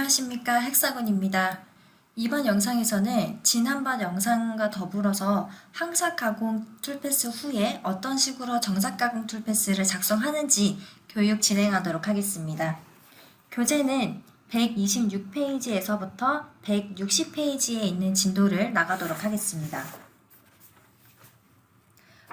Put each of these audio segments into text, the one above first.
안녕하십니까, 헥사곤입니다. 이번 영상에서는 지난번 영상과 더불어서 항삭 가공 툴패스 후에 어떤 식으로 정삭 가공 툴패스를 작성하는지 교육 진행하도록 하겠습니다. 교재는 126페이지에서부터 160페이지에 있는 진도를 나가도록 하겠습니다.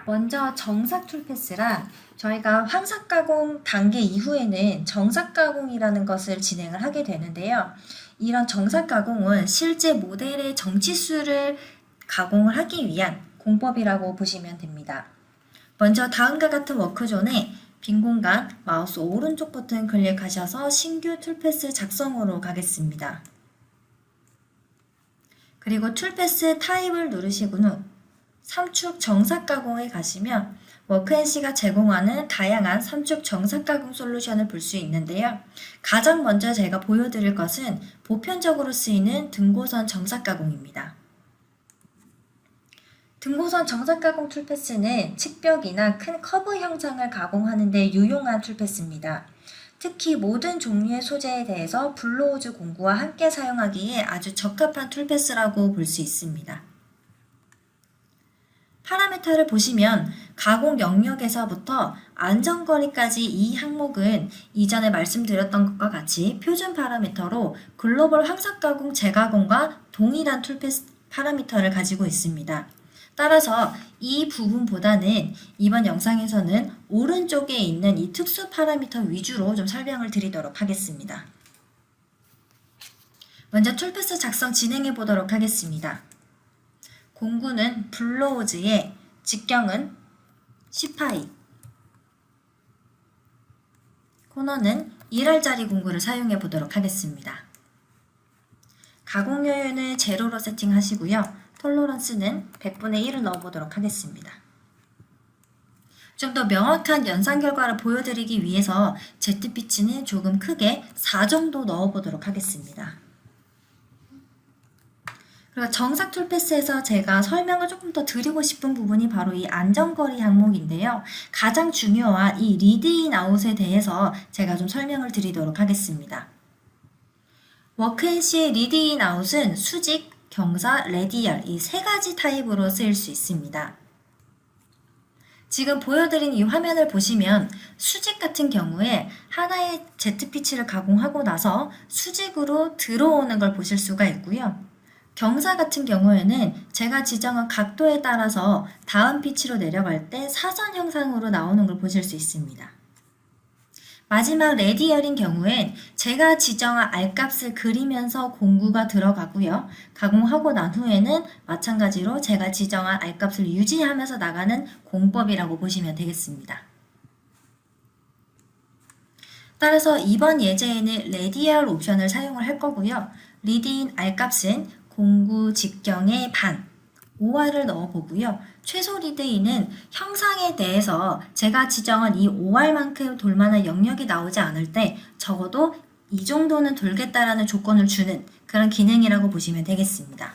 먼저 정삭 툴패스란 저희가 항삭 가공 단계 이후에는 정삭 가공이라는 것을 진행을 하게 되는데요. 이런 정삭 가공은 실제 모델의 정치수를 가공을 하기 위한 공법이라고 보시면 됩니다. 먼저 다음과 같은 워크존에 빈 공간 마우스 오른쪽 버튼 클릭하셔서 신규 툴패스 작성으로 가겠습니다. 그리고 툴패스 타입을 누르시고 후 삼축 정삭 가공에 가시면 워크앤시가 제공하는 다양한 삼축 정삭 가공 솔루션을 볼 수 있는데요. 가장 먼저 제가 보여드릴 것은 보편적으로 쓰이는 등고선 정삭 가공입니다. 등고선 정삭 가공 툴패스는 측벽이나 큰 커브 형상을 가공하는 데 유용한 툴패스입니다. 특히 모든 종류의 소재에 대해서 블로우즈 공구와 함께 사용하기에 아주 적합한 툴패스라고 볼 수 있습니다. 파라미터를 보시면 가공 영역에서부터 안전거리까지 이 항목은 이전에 말씀드렸던 것과 같이 표준 파라미터로 글로벌 항삭 가공 재가공과 동일한 툴패스 파라미터를 가지고 있습니다. 따라서 이 부분보다는 이번 영상에서는 오른쪽에 있는 이 특수 파라미터 위주로 좀 설명을 드리도록 하겠습니다. 먼저 툴패스 작성 진행해 보도록 하겠습니다. 공구는 블로우즈에 직경은 10파이, 코너는 1알짜리 공구를 사용해 보도록 하겠습니다. 가공 여유는 제로로 세팅하시고요. 톨러런스는 100분의 1을 넣어보도록 하겠습니다. 좀 더 명확한 연산 결과를 보여드리기 위해서 Z피치는 조금 크게 4 정도 넣어보도록 하겠습니다. 그리고 정삭 툴패스에서 제가 설명을 조금 더 드리고 싶은 부분이 바로 이 안전거리 항목인데요. 가장 중요한 이 리드인 아웃에 대해서 제가 좀 설명을 드리도록 하겠습니다. 워크앤시의 리드인 아웃은 수직, 경사, 레디얼 이 세 가지 타입으로 쓰일 수 있습니다. 지금 보여드린 이 화면을 보시면 수직 같은 경우에 하나의 Z피치를 가공하고 나서 수직으로 들어오는 걸 보실 수가 있고요. 경사 같은 경우에는 제가 지정한 각도에 따라서 다음 피치로 내려갈 때 사선 형상으로 나오는 걸 보실 수 있습니다. 마지막 레디얼인 경우엔 제가 지정한 R값을 그리면서 공구가 들어가고요. 가공하고 난 후에는 마찬가지로 제가 지정한 R값을 유지하면서 나가는 공법이라고 보시면 되겠습니다. 따라서 이번 예제에는 레디얼 옵션을 사용을 할 거고요. 리드인 R값은 공구 직경의 반, 5R을 넣어보고요. 최소 리드인은 형상에 대해서 제가 지정한 이 5R만큼 돌만한 영역이 나오지 않을 때 적어도 이 정도는 돌겠다라는 조건을 주는 그런 기능이라고 보시면 되겠습니다.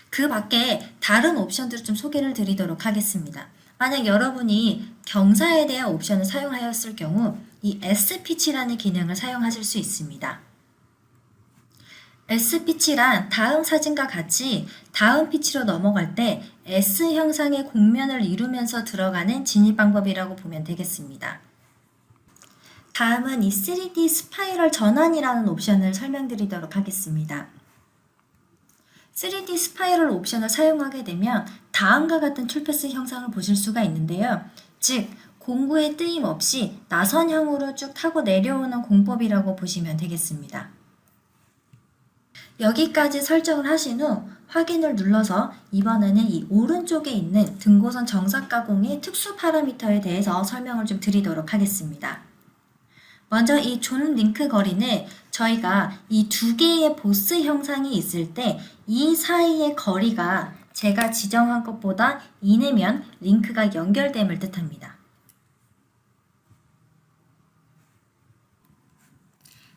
그 밖에 다른 옵션들을 좀 소개를 드리도록 하겠습니다. 만약 여러분이 경사에 대한 옵션을 사용하였을 경우 이 S피치라는 기능을 사용하실 수 있습니다. S피치란 다음 사진과 같이 다음 피치로 넘어갈 때 S 형상의 곡면을 이루면서 들어가는 진입 방법이라고 보면 되겠습니다. 다음은 이 3D 스파이럴 전환이라는 옵션을 설명드리도록 하겠습니다. 3D 스파이럴 옵션을 사용하게 되면 다음과 같은 툴패스 형상을 보실 수가 있는데요. 즉, 공구의 뜨임 없이 나선형으로 쭉 타고 내려오는 공법이라고 보시면 되겠습니다. 여기까지 설정을 하신 후 확인을 눌러서 이번에는 이 오른쪽에 있는 등고선 정삭 가공의 특수 파라미터에 대해서 설명을 좀 드리도록 하겠습니다. 먼저 이 존 링크 거리는 저희가 이 두 개의 보스 형상이 있을 때 이 사이의 거리가 제가 지정한 것보다 이내면 링크가 연결됨을 뜻합니다.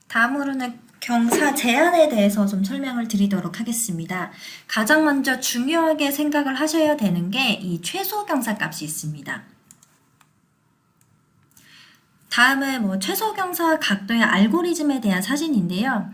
다음으로는 경사 제한에 대해서 좀 설명을 드리도록 하겠습니다. 가장 먼저 중요하게 생각을 하셔야 되는 게 이 최소 경사 값이 있습니다. 다음은 최소 경사 각도의 알고리즘에 대한 사진인데요.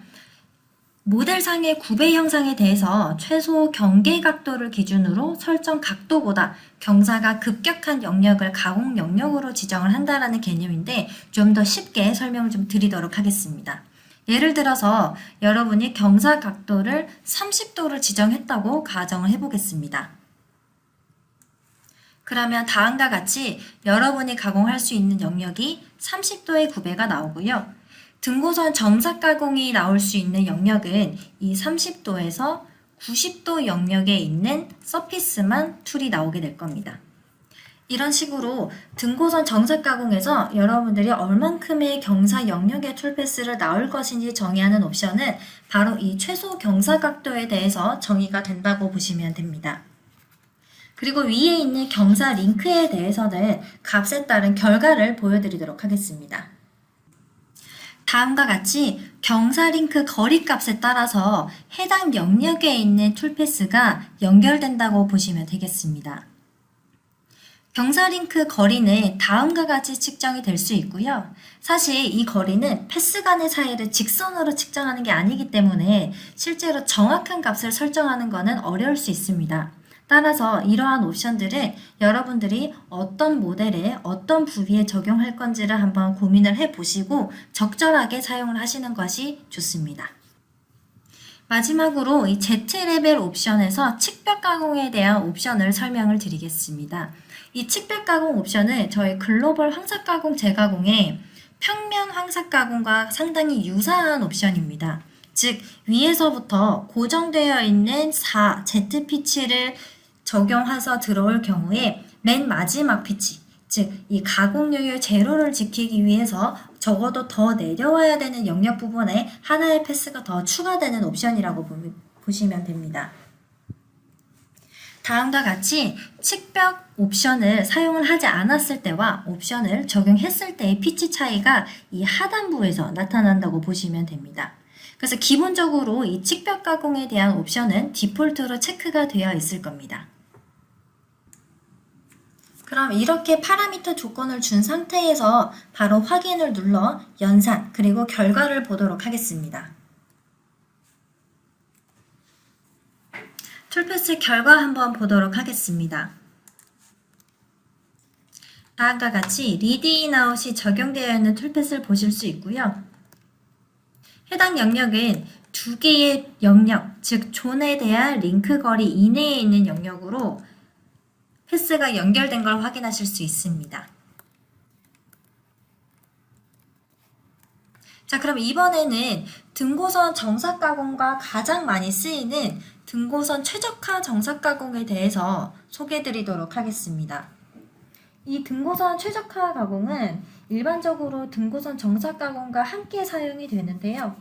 모델상의 구배 형상에 대해서 최소 경계 각도를 기준으로 설정 각도보다 경사가 급격한 영역을 가공 영역으로 지정을 한다라는 개념인데 좀 더 쉽게 설명을 좀 드리도록 하겠습니다. 예를 들어서 여러분이 경사 각도를 30도를 지정했다고 가정을 해보겠습니다. 그러면 다음과 같이 여러분이 가공할 수 있는 영역이 30도의 구배가 나오고요. 등고선 점삭 가공이 나올 수 있는 영역은 이 30도에서 90도 영역에 있는 서피스만 툴이 나오게 될 겁니다. 이런 식으로 등고선 정삭 가공에서 여러분들이 얼만큼의 경사 영역의 툴패스를 나올 것인지 정의하는 옵션은 바로 이 최소 경사 각도에 대해서 정의가 된다고 보시면 됩니다. 그리고 위에 있는 경사 링크에 대해서는 값에 따른 결과를 보여드리도록 하겠습니다. 다음과 같이 경사 링크 거리 값에 따라서 해당 영역에 있는 툴패스가 연결된다고 보시면 되겠습니다. 경사 링크 거리는 다음과 같이 측정이 될 수 있고요. 사실 이 거리는 패스 간의 사이를 직선으로 측정하는 게 아니기 때문에 실제로 정확한 값을 설정하는 것은 어려울 수 있습니다. 따라서 이러한 옵션들은 여러분들이 어떤 모델에 어떤 부위에 적용할 건지를 한번 고민을 해보시고 적절하게 사용을 하시는 것이 좋습니다. 마지막으로 이 Z레벨 옵션에서 측벽 가공에 대한 옵션을 설명을 드리겠습니다. 이 측벽 가공 옵션은 저희 글로벌 황삭 가공 재가공의 평면 황삭 가공과 상당히 유사한 옵션입니다. 즉 위에서부터 고정되어 있는 4 Z 피치를 적용해서 들어올 경우에 맨 마지막 피치, 즉 이 가공률 제로를 지키기 위해서 적어도 더 내려와야 되는 영역 부분에 하나의 패스가 더 추가되는 옵션이라고 보시면 됩니다. 다음과 같이 측벽 옵션을 사용을 하지 않았을 때와 옵션을 적용했을 때의 피치 차이가 이 하단부에서 나타난다고 보시면 됩니다. 그래서 기본적으로 이 측벽 가공에 대한 옵션은 디폴트로 체크가 되어 있을 겁니다. 그럼 이렇게 파라미터 조건을 준 상태에서 바로 확인을 눌러 연산 그리고 결과를 보도록 하겠습니다. 툴패스 결과 한번 보도록 하겠습니다. 다음과 같이 리드 인 아웃이 적용되어 있는 툴패스를 보실 수 있고요. 해당 영역은 두 개의 영역, 즉 존에 대한 링크 거리 이내에 있는 영역으로 패스가 연결된 걸 확인하실 수 있습니다. 자, 그럼 이번에는 등고선 정삭 가공과 가장 많이 쓰이는 등고선 최적화 정삭 가공에 대해서 소개해 드리도록 하겠습니다. 이 등고선 최적화 가공은 일반적으로 등고선 정삭 가공과 함께 사용이 되는데요.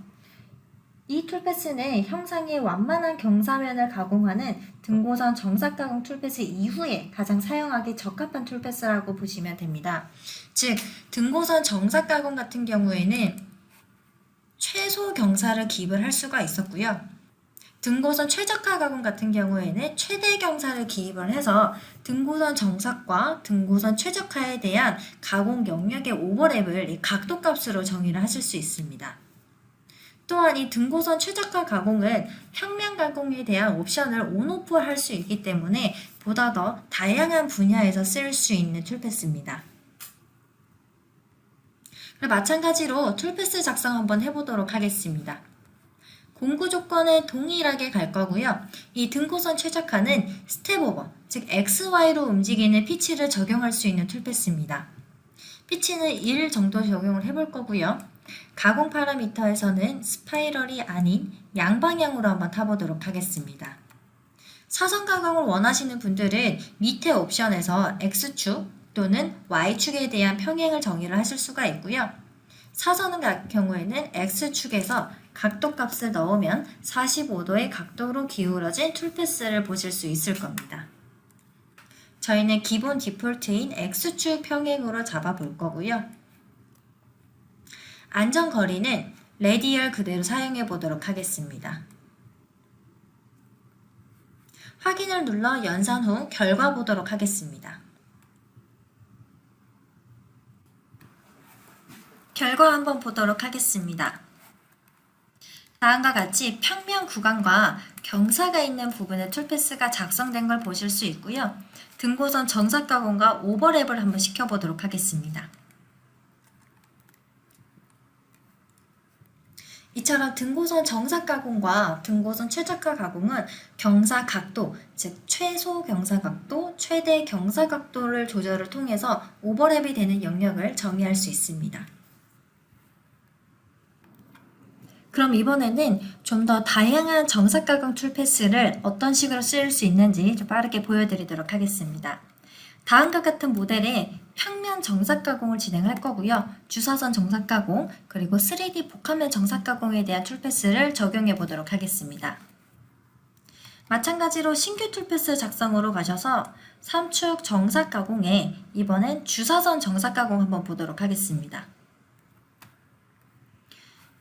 이 툴패스는 형상의 완만한 경사면을 가공하는 등고선 정삭 가공 툴패스 이후에 가장 사용하기 적합한 툴패스라고 보시면 됩니다. 즉, 등고선 정삭 가공 같은 경우에는 최소 경사를 기입을 할 수가 있었고요. 등고선 최적화 가공 같은 경우에는 최대 경사를 기입을 해서 등고선 정삭과 등고선 최적화에 대한 가공 영역의 오버랩을 각도 값으로 정의를 하실 수 있습니다. 또한 이 등고선 최적화 가공은 평면 가공에 대한 옵션을 온오프 할 수 있기 때문에 보다 더 다양한 분야에서 쓸 수 있는 툴패스입니다. 마찬가지로 툴패스 작성 한번 해보도록 하겠습니다. 공구 조건은 동일하게 갈 거고요. 이 등고선 최적화는 스텝 오버, 즉 XY로 움직이는 피치를 적용할 수 있는 툴패스입니다. 피치는 1 정도 적용을 해볼 거고요. 가공 파라미터에서는 스파이럴이 아닌 양방향으로 한번 타보도록 하겠습니다. 사선 가공을 원하시는 분들은 밑에 옵션에서 X축 또는 Y축에 대한 평행을 정의를 하실 수가 있고요. 사선 같은 경우에는 X축에서 각도 값을 넣으면 45도의 각도로 기울어진 툴패스를 보실 수 있을 겁니다. 저희는 기본 디폴트인 X축 평행으로 잡아볼 거고요. 안전거리는 레디얼 그대로 사용해 보도록 하겠습니다. 확인을 눌러 연산 후 결과 보도록 하겠습니다. 결과 한번 보도록 하겠습니다. 다음과 같이 평면 구간과 경사가 있는 부분에 툴패스가 작성된 걸 보실 수 있고요. 등고선 정사 가공과 오버랩을 한번 시켜보도록 하겠습니다. 이처럼 등고선 정사 가공과 등고선 최적화 가공은 경사 각도, 즉 최소 경사 각도, 최대 경사 각도를 조절을 통해서 오버랩이 되는 영역을 정의할 수 있습니다. 그럼 이번에는 좀 더 다양한 정사 가공 툴패스를 어떤 식으로 쓰일 수 있는지 좀 빠르게 보여드리도록 하겠습니다. 다음과 같은 모델에 평면 정사 가공을 진행할 거고요. 주사선 정사 가공, 그리고 3D 복합면 정사 가공에 대한 툴패스를 적용해 보도록 하겠습니다. 마찬가지로 신규 툴패스 작성으로 가셔서 3축 정사 가공에 이번엔 주사선 정사 가공 한번 보도록 하겠습니다.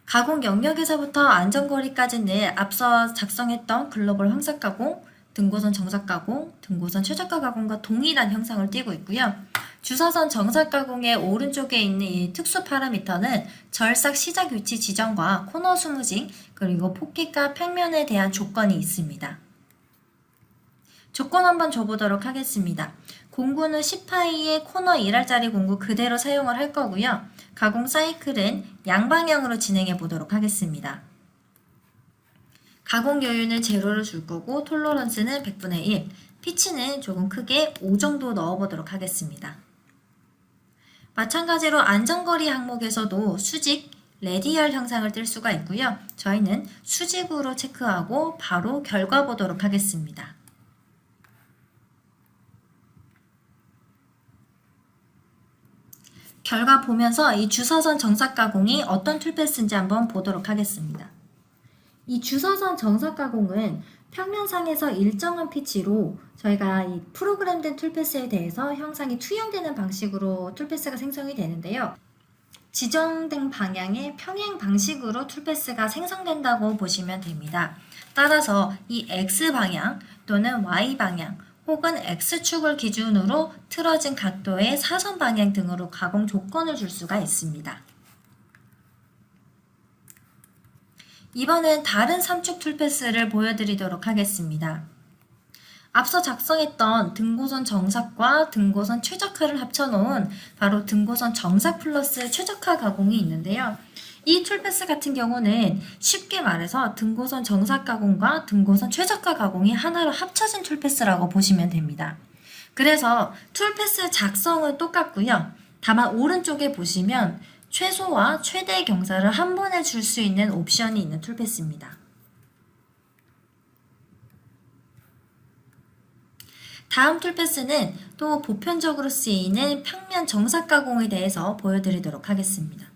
가공 영역에서부터 안전거리까지는 앞서 작성했던 글로벌 황사 가공, 등고선 정사 가공, 등고선 최적화 가공과 동일한 형상을 띠고 있고요. 주사선 정사 가공의 오른쪽에 있는 이 특수 파라미터는 절삭 시작 위치 지정과 코너 스무징, 그리고 폭깃과 평면에 대한 조건이 있습니다. 조건 한번 줘보도록 하겠습니다. 공구는 10파이의 코너 1할짜리 공구 그대로 사용을 할 거고요. 가공 사이클은 양방향으로 진행해 보도록 하겠습니다. 가공 여유는 제로를 줄 거고 톨러런스는 100분의 1, 피치는 조금 크게 5 정도 넣어보도록 하겠습니다. 마찬가지로 안전거리 항목에서도 수직, 레디얼 형상을 뜰 수가 있고요. 저희는 수직으로 체크하고 바로 결과 보도록 하겠습니다. 결과 보면서 이 주사선 정사 가공이 어떤 툴패스인지 한번 보도록 하겠습니다. 이 주사선 정사 가공은 평면상에서 일정한 피치로 저희가 이 프로그램된 툴패스에 대해서 형상이 투영되는 방식으로 툴패스가 생성이 되는데요. 지정된 방향의 평행 방식으로 툴패스가 생성된다고 보시면 됩니다. 따라서 이 X방향 또는 Y방향 혹은 X축을 기준으로 틀어진 각도의 사선 방향 등으로 가공 조건을 줄 수가 있습니다. 이번엔 다른 3축 툴패스를 보여드리도록 하겠습니다. 앞서 작성했던 등고선 정삭과 등고선 최적화를 합쳐놓은 바로 등고선 정삭 플러스 최적화 가공이 있는데요. 이 툴패스 같은 경우는 쉽게 말해서 등고선 정삭 가공과 등고선 최적화 가공이 하나로 합쳐진 툴패스라고 보시면 됩니다. 그래서 툴패스 작성은 똑같고요. 다만 오른쪽에 보시면 최소와 최대 경사를 한 번에 줄 수 있는 옵션이 있는 툴패스입니다. 다음 툴패스는 또 보편적으로 쓰이는 평면 정삭 가공에 대해서 보여드리도록 하겠습니다.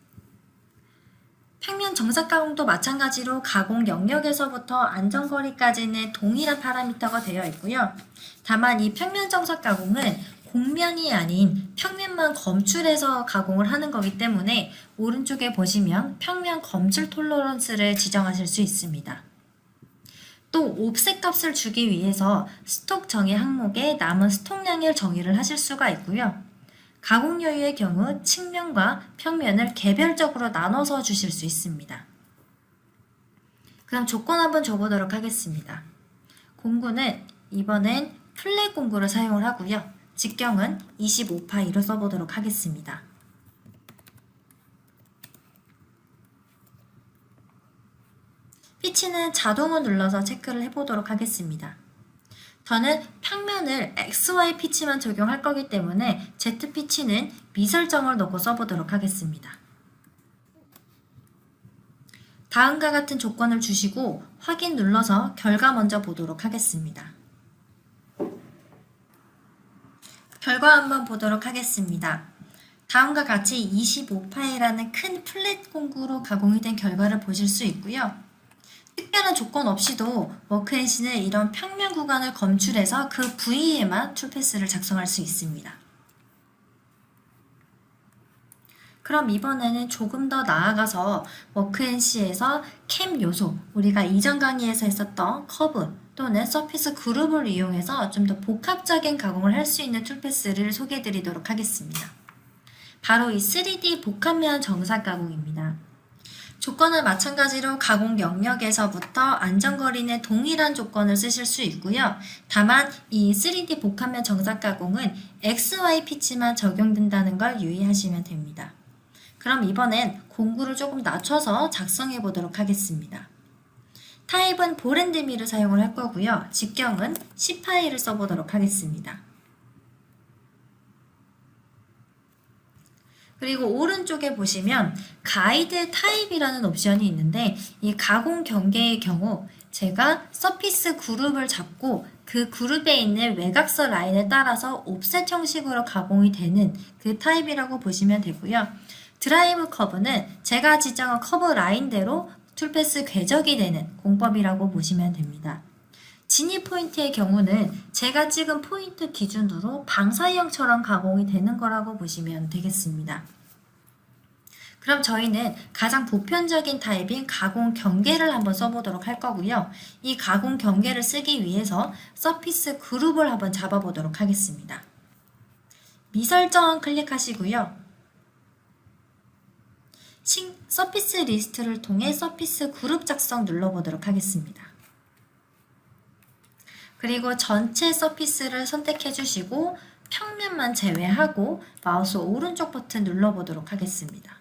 평면 정삭 가공도 마찬가지로 가공 영역에서부터 안전거리까지는 동일한 파라미터가 되어 있고요. 다만 이 평면 정삭 가공은 곡면이 아닌 평면만 검출해서 가공을 하는 거기 때문에 오른쪽에 보시면 평면 검출 톨러런스를 지정하실 수 있습니다. 또 옵셋 값을 주기 위해서 스톡 정의 항목에 남은 스톡량을 정의를 하실 수가 있고요. 가공 여유의 경우 측면과 평면을 개별적으로 나눠서 주실 수 있습니다. 그럼 조건 한번 줘보도록 하겠습니다. 공구는 이번엔 플랫 공구를 사용을 하고요. 직경은 25파이로 써보도록 하겠습니다. 피치는 자동을 눌러서 체크를 해보도록 하겠습니다. 저는 평면을 XY 피치만 적용할 거기 때문에 Z 피치는 미설정을 넣고 써보도록 하겠습니다. 다음과 같은 조건을 주시고 확인 눌러서 결과 먼저 보도록 하겠습니다. 결과 한번 보도록 하겠습니다. 다음과 같이 25파이라는 큰 플랫 공구로 가공이 된 결과를 보실 수 있고요. 특별한 조건 없이도 워크앤시는 이런 평면 구간을 검출해서 그 부위에만 툴패스를 작성할 수 있습니다. 그럼 이번에는 조금 더 나아가서 워크앤시에서 캠 요소, 우리가 이전 강의에서 했었던 커브 또는 서피스 그룹을 이용해서 좀 더 복합적인 가공을 할 수 있는 툴패스를 소개해 드리도록 하겠습니다. 바로 이 3D 복합면 정사 가공입니다. 조건은 마찬가지로 가공 영역에서부터 안전거리는 동일한 조건을 쓰실 수 있고요. 다만 이 3D 복합면 정사 가공은 XY 피치만 적용된다는 걸 유의하시면 됩니다. 그럼 이번엔 공구를 조금 낮춰서 작성해 보도록 하겠습니다. 타입은 볼앤드밀을 사용을 할 거고요. 직경은 C 파일을 써보도록 하겠습니다. 그리고 오른쪽에 보시면 가이드 타입이라는 옵션이 있는데 이 가공 경계의 경우 제가 서피스 그룹을 잡고 그 그룹에 있는 외곽서 라인에 따라서 옵셋 형식으로 가공이 되는 그 타입이라고 보시면 되고요. 드라이브 커브는 제가 지정한 커브 라인대로 툴패스 궤적이 되는 공법이라고 보시면 됩니다. 진입 포인트의 경우는 제가 찍은 포인트 기준으로 방사형처럼 가공이 되는 거라고 보시면 되겠습니다. 그럼 저희는 가장 보편적인 타입인 가공 경계를 한번 써보도록 할 거고요. 이 가공 경계를 쓰기 위해서 서피스 그룹을 한번 잡아보도록 하겠습니다. 미설정 클릭하시고요. 서피스 리스트를 통해 서피스 그룹 작성 눌러보도록 하겠습니다. 그리고 전체 서피스를 선택해 주시고 평면만 제외하고 마우스 오른쪽 버튼 눌러보도록 하겠습니다.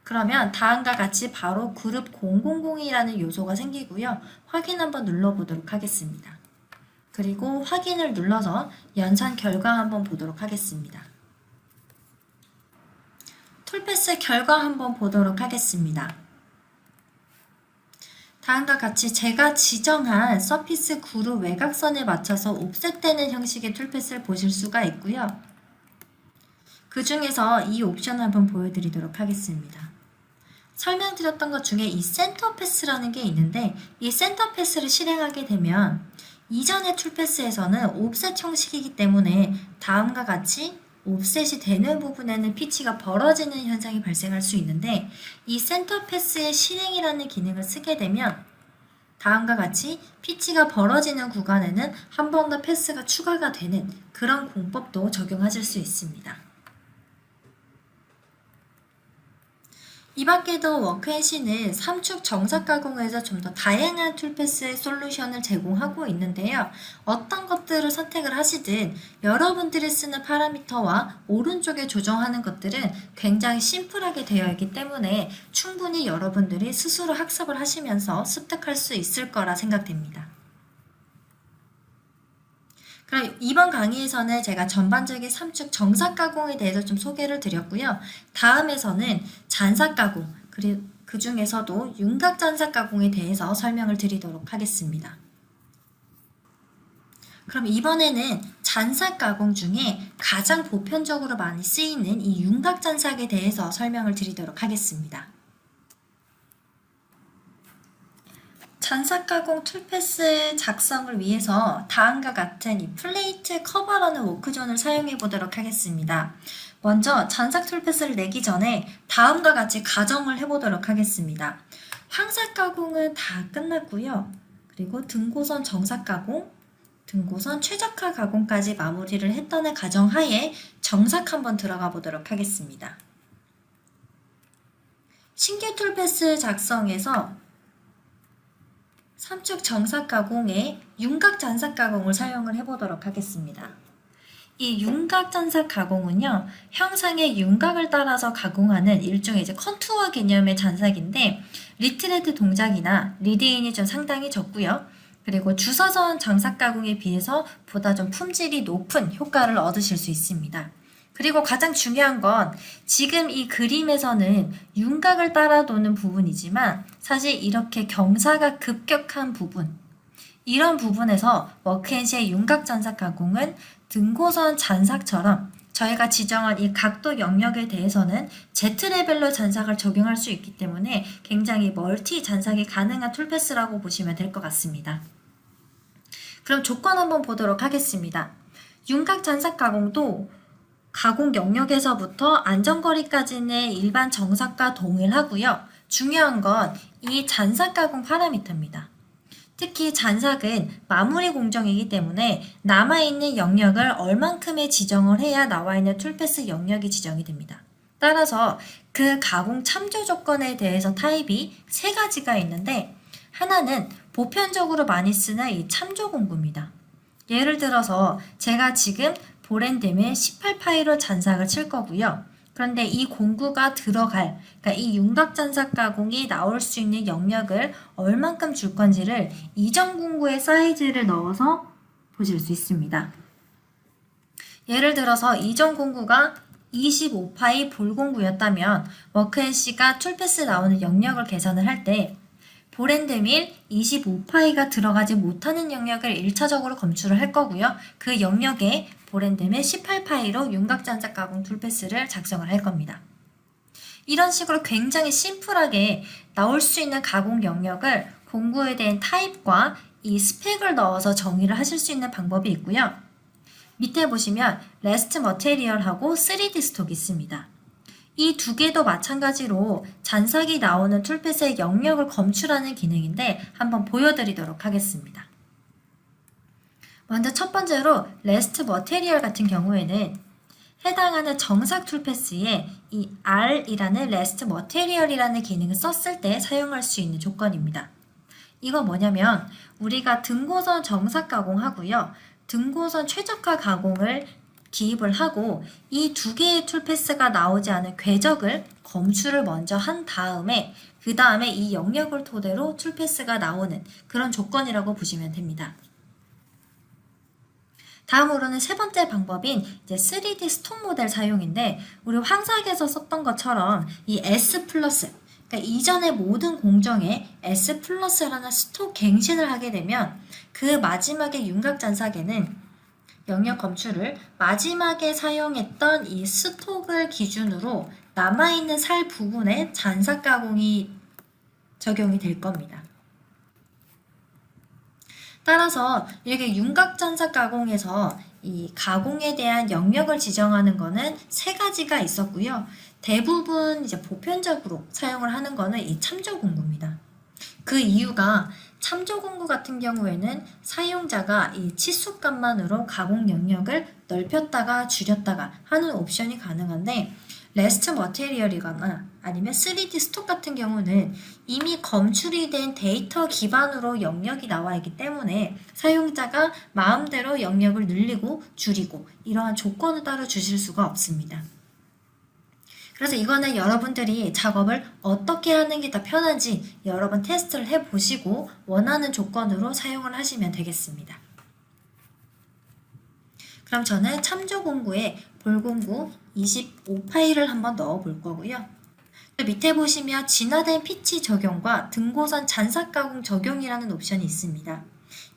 그러면 다음과 같이 바로 그룹 000이라는 요소가 생기고요. 확인 한번 눌러보도록 하겠습니다. 그리고 확인을 눌러서 연산 결과 한번 보도록 하겠습니다. 툴패스 결과 한번 보도록 하겠습니다. 다음과 같이 제가 지정한 서피스 그룹 외곽선에 맞춰서 옵셋되는 형식의 툴패스를 보실 수가 있고요. 그 중에서 이 옵션을 한번 보여드리도록 하겠습니다. 설명드렸던 것 중에 이 센터 패스라는 게 있는데 이 센터 패스를 실행하게 되면 이전의 툴패스에서는 옵셋 형식이기 때문에 다음과 같이 옵셋이 되는 부분에는 피치가 벌어지는 현상이 발생할 수 있는데 이 센터 패스의 실행이라는 기능을 쓰게 되면 다음과 같이 피치가 벌어지는 구간에는 한 번 더 패스가 추가가 되는 그런 공법도 적용하실 수 있습니다. 이 밖에도 워크앤시는 3축 정사 가공에서 좀 더 다양한 툴패스의 솔루션을 제공하고 있는데요. 어떤 것들을 선택을 하시든 여러분들이 쓰는 파라미터와 오른쪽에 조정하는 것들은 굉장히 심플하게 되어 있기 때문에 충분히 여러분들이 스스로 학습을 하시면서 습득할 수 있을 거라 생각됩니다. 그럼 이번 강의에서는 제가 전반적인 3축 정사 가공에 대해서 좀 소개를 드렸고요. 다음에서는 잔사 가공, 그리고 그 중에서도 윤곽 잔사 가공에 대해서 설명을 드리도록 하겠습니다. 그럼 이번에는 잔사 가공 중에 가장 보편적으로 많이 쓰이는 이 윤곽 잔삭에 대해서 설명을 드리도록 하겠습니다. 잔삭 가공 툴패스 작성을 위해서 다음과 같은 이 플레이트 커버라는 워크존을 사용해 보도록 하겠습니다. 먼저 잔삭 툴패스를 내기 전에 다음과 같이 가정을 해보도록 하겠습니다. 황삭 가공은 다 끝났고요. 그리고 등고선 정삭 가공, 등고선 최적화 가공까지 마무리를 했다는 가정하에 정삭 한번 들어가 보도록 하겠습니다. 신규 툴패스 작성에서 3축 정삭 가공에 윤곽 잔삭 가공을 사용을 해보도록 하겠습니다. 이 윤곽 잔삭 가공은요, 형상의 윤곽을 따라서 가공하는 일종의 컨투어 개념의 잔삭인데 리트레드 동작이나 리드인이 좀 상당히 적고요. 그리고 주사선 장삭 가공에 비해서 보다 좀 품질이 높은 효과를 얻으실 수 있습니다. 그리고 가장 중요한 건 지금 이 그림에서는 윤곽을 따라 도는 부분이지만 사실 이렇게 경사가 급격한 부분, 이런 부분에서 워크앤시의 윤곽 잔삭 가공은 등고선 잔삭처럼 저희가 지정한 이 각도 영역에 대해서는 Z레벨로 잔삭을 적용할 수 있기 때문에 굉장히 멀티 잔삭이 가능한 툴패스라고 보시면 될 것 같습니다. 그럼 조건 한번 보도록 하겠습니다. 윤곽 잔삭 가공도 가공 영역에서부터 안전거리까지는 일반 정삭과 동일하고요. 중요한 건 이 잔삭 가공 파라미터입니다. 특히 잔삭은 마무리 공정이기 때문에 남아있는 영역을 얼만큼의 지정을 해야 나와있는 툴패스 영역이 지정이 됩니다. 따라서 그 가공 참조 조건에 대해서 타입이 세 가지가 있는데, 하나는 보편적으로 많이 쓰는 이 참조 공구입니다. 예를 들어서 제가 지금 보랜댐에 18파이로 잔삭을 칠 거고요. 그런데 이 공구가 들어갈, 그러니까 이 윤곽 잔삭 가공이 나올 수 있는 영역을 얼만큼 줄 건지를 이전 공구의 사이즈를 넣어서 보실 수 있습니다. 예를 들어서 이전 공구가 25파이 볼 공구였다면 워크앤C가 툴패스 나오는 영역을 계산을 할 때 보랜드밀 25파이가 들어가지 못하는 영역을 1차적으로 검출을 할 거고요. 그 영역에 보랜드밀 18파이로 윤곽 잔삭 가공 툴패스를 작성을 할 겁니다. 이런 식으로 굉장히 심플하게 나올 수 있는 가공 영역을 공구에 대한 타입과 이 스펙을 넣어서 정의를 하실 수 있는 방법이 있고요. 밑에 보시면 레스트 머테리얼하고 3D 스톡이 있습니다. 이 두 개도 마찬가지로 잔삭이 나오는 툴패스의 영역을 검출하는 기능인데 한번 보여드리도록 하겠습니다. 먼저 첫 번째로 레스트 머테리얼 같은 경우에는 해당하는 정삭 툴패스에 이 R이라는 레스트 머테리얼이라는 기능을 썼을 때 사용할 수 있는 조건입니다. 이건 뭐냐면 우리가 등고선 정삭 가공하고요. 등고선 최적화 가공을 기입을 하고 이 두 개의 툴패스가 나오지 않은 궤적을 검출을 먼저 한 다음에 그 다음에 이 영역을 토대로 툴패스가 나오는 그런 조건이라고 보시면 됩니다. 다음으로는 세 번째 방법인 이제 3D 스톡 모델 사용인데 우리 황삭에서 썼던 것처럼 이 S+, 그러니까 이전의 모든 공정에 S+라는 스톡 갱신을 하게 되면 그 마지막에 윤곽 잔삭에는 영역 검출을 마지막에 사용했던 이 스톡을 기준으로 남아있는 살 부분에 잔삭 가공이 적용이 될 겁니다. 따라서 이렇게 윤곽 잔삭 가공에서 이 가공에 대한 영역을 지정하는 거는 세 가지가 있었고요. 대부분 이제 보편적으로 사용을 하는 거는 이 참조 공구입니다. 그 이유가 참조 공구 같은 경우에는 사용자가 이 치수값만으로 가공 영역을 넓혔다가 줄였다가 하는 옵션이 가능한데 레스트 머테리얼이거나 아니면 3D 스톡 같은 경우는 이미 검출이 된 데이터 기반으로 영역이 나와 있기 때문에 사용자가 마음대로 영역을 늘리고 줄이고 이러한 조건을 따로 주실 수가 없습니다. 그래서 이거는 여러분들이 작업을 어떻게 하는 게 더 편한지 여러 번 테스트를 해보시고 원하는 조건으로 사용을 하시면 되겠습니다. 그럼 저는 참조 공구에 볼공구 25파일을 한번 넣어 볼 거고요. 밑에 보시면 진화된 피치 적용과 등고선 잔삭 가공 적용이라는 옵션이 있습니다.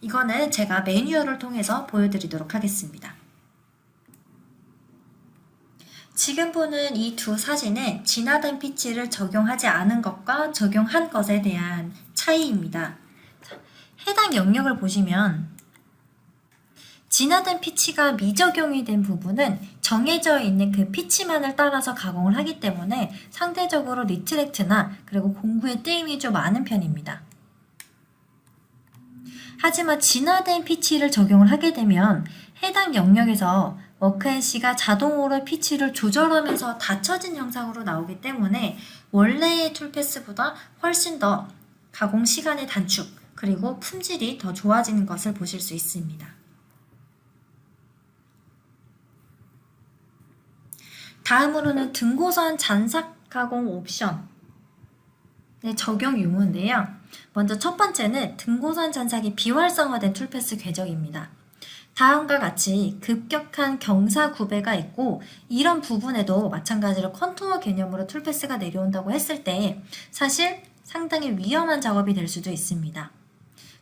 이거는 제가 매뉴얼을 통해서 보여드리도록 하겠습니다. 지금 보는 이 두 사진은 진화된 피치를 적용하지 않은 것과 적용한 것에 대한 차이입니다. 해당 영역을 보시면 진화된 피치가 미적용이 된 부분은 정해져 있는 그 피치만을 따라서 가공을 하기 때문에 상대적으로 리트렉트나 그리고 공구의 뜨임이 좀 많은 편입니다. 하지만 진화된 피치를 적용을 하게 되면 해당 영역에서 워크앤C가 자동으로 피치를 조절하면서 닫혀진 형상으로 나오기 때문에 원래의 툴패스보다 훨씬 더 가공 시간의 단축 그리고 품질이 더 좋아지는 것을 보실 수 있습니다. 다음으로는 등고선 잔삭 가공 옵션의 적용 유무인데요. 먼저 첫 번째는 등고선 잔삭이 비활성화된 툴패스 궤적입니다. 다음과 같이 급격한 경사 구배가 있고 이런 부분에도 마찬가지로 컨투어 개념으로 툴패스가 내려온다고 했을 때 사실 상당히 위험한 작업이 될 수도 있습니다.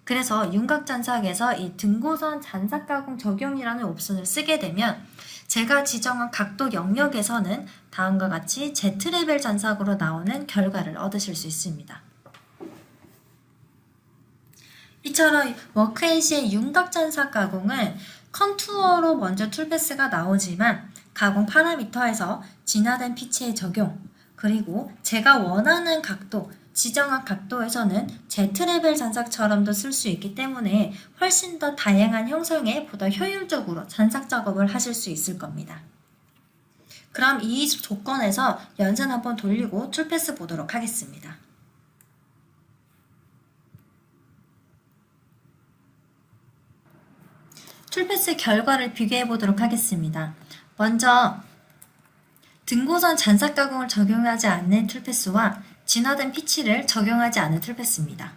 그래서 윤곽 잔삭에서 이 등고선 잔삭 가공 적용이라는 옵션을 쓰게 되면 제가 지정한 각도 영역에서는 다음과 같이 Z레벨 잔삭으로 나오는 결과를 얻으실 수 있습니다. 이처럼 워크앤C의 윤곽 잔삭 가공은 컨투어로 먼저 툴패스가 나오지만 가공 파라미터에서 진화된 피치의 적용 그리고 제가 원하는 각도 지정학 각도에서는 Z레벨 잔삭처럼도 쓸 수 있기 때문에 훨씬 더 다양한 형상에 보다 효율적으로 잔삭 작업을 하실 수 있을 겁니다. 그럼 이 조건에서 연산 한번 돌리고 툴패스 보도록 하겠습니다. 툴패스 결과를 비교해 보도록 하겠습니다. 먼저 등고선 잔삭 가공을 적용하지 않는 툴패스와 진화된 피치를 적용하지 않은 툴패스입니다.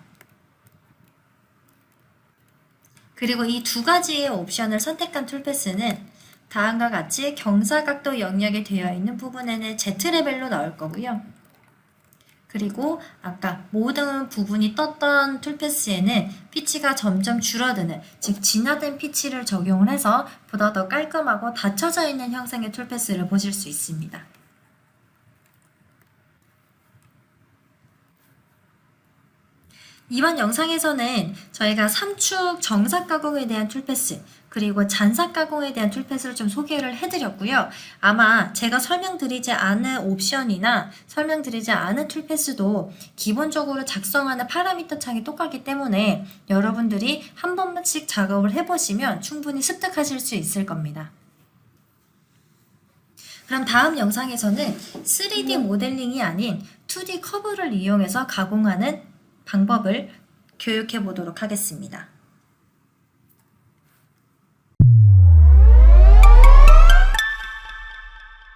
그리고 이 두 가지의 옵션을 선택한 툴패스는 다음과 같이 경사각도 영역에 되어 있는 부분에는 Z레벨로 나올 거고요. 그리고 아까 모든 부분이 떴던 툴패스에는 피치가 점점 줄어드는, 즉 진화된 피치를 적용을 해서 보다 더 깔끔하고 닫혀져 있는 형상의 툴패스를 보실 수 있습니다. 이번 영상에서는 저희가 3축 정삭 가공에 대한 툴패스, 그리고 잔삭 가공에 대한 툴패스를 좀 소개를 해드렸고요. 아마 제가 설명드리지 않은 옵션이나 설명드리지 않은 툴패스도 기본적으로 작성하는 파라미터 창이 똑같기 때문에 여러분들이 한 번씩 작업을 해보시면 충분히 습득하실 수 있을 겁니다. 그럼 다음 영상에서는 3D 모델링이 아닌 2D 커브를 이용해서 가공하는 방법을 교육해 보도록 하겠습니다.